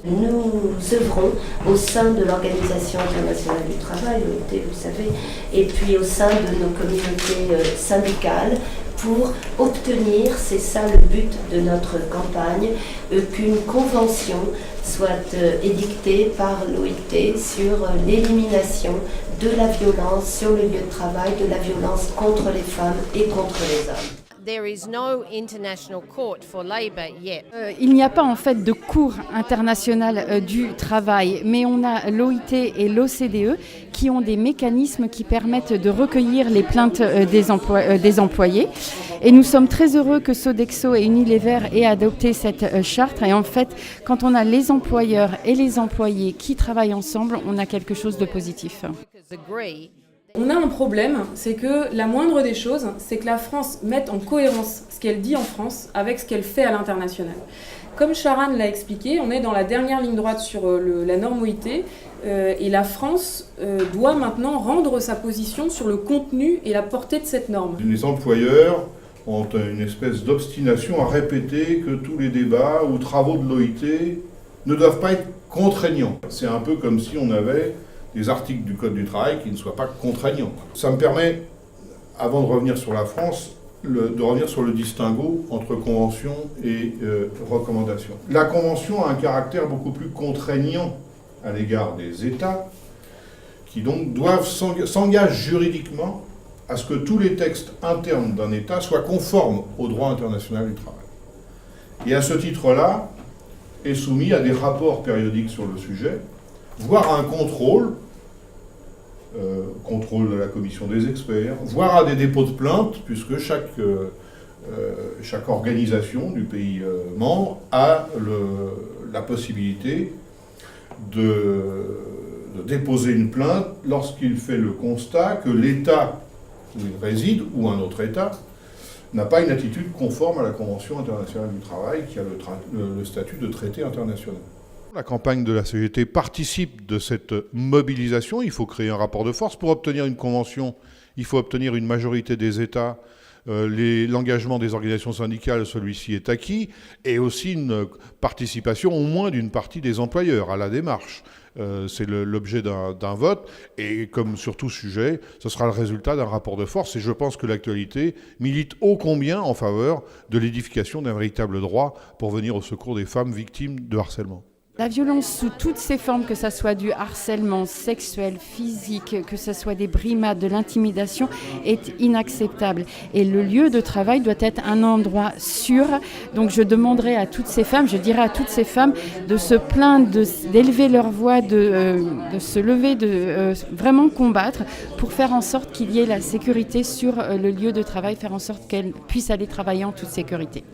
Nous œuvrons au sein de l'Organisation internationale du travail, l'OIT, vous savez, et puis au sein de nos communautés syndicales pour obtenir, c'est ça le but de notre campagne, qu'une convention soit édictée par l'OIT sur l'élimination de la violence sur le lieu de travail, de la violence contre les femmes et contre les hommes. There is no international court for labour yet. Il n'y a pas en fait de cour internationale du travail, mais on a l'OIT et l'OCDE qui ont des mécanismes qui permettent de recueillir les plaintes des employés. Et nous sommes très heureux que Sodexo et Unilever aient adopté cette charte. Et en fait, quand on a les employeurs et les employés qui travaillent ensemble, on a quelque chose de positif. On a un problème, c'est que la moindre des choses, c'est que la France mette en cohérence ce qu'elle dit en France avec ce qu'elle fait à l'international. Comme Sharan l'a expliqué, on est dans la dernière ligne droite sur la norme OIT et la France doit maintenant rendre sa position sur le contenu et la portée de cette norme. Les employeurs ont une espèce d'obstination à répéter que tous les débats ou travaux de l'OIT ne doivent pas être contraignants. C'est un peu comme si on avait des articles du Code du travail qui ne soient pas contraignants. Ça me permet, avant de revenir sur la France, de revenir sur le distinguo entre convention et recommandation. La convention a un caractère beaucoup plus contraignant à l'égard des États, qui donc doivent s'engager juridiquement à ce que tous les textes internes d'un État soient conformes au droit international du travail. Et à ce titre-là, est soumis à des rapports périodiques sur le sujet, voire à un contrôle de la commission des experts, voire à des dépôts de plainte, puisque chaque organisation du pays membre a la possibilité de déposer une plainte lorsqu'il fait le constat que l'État où il réside, ou un autre État, n'a pas une attitude conforme à la Convention internationale du travail qui a le statut de traité international. La campagne de la CGT participe de cette mobilisation. Il faut créer un rapport de force. Pour obtenir une convention, il faut obtenir une majorité des États. L'engagement des organisations syndicales, celui-ci est acquis, et aussi une participation au moins d'une partie des employeurs à la démarche. C'est l'objet d'un vote, et comme sur tout sujet, ce sera le résultat d'un rapport de force, et je pense que l'actualité milite ô combien en faveur de l'édification d'un véritable droit pour venir au secours des femmes victimes de harcèlement. La violence sous toutes ses formes, que ce soit du harcèlement sexuel, physique, que ce soit des brimades, de l'intimidation, est inacceptable. Et le lieu de travail doit être un endroit sûr. Donc je demanderai à toutes ces femmes, je dirais à toutes ces femmes de se plaindre, d'élever leur voix, de se lever, de vraiment combattre pour faire en sorte qu'il y ait la sécurité sur le lieu de travail, faire en sorte qu'elles puissent aller travailler en toute sécurité.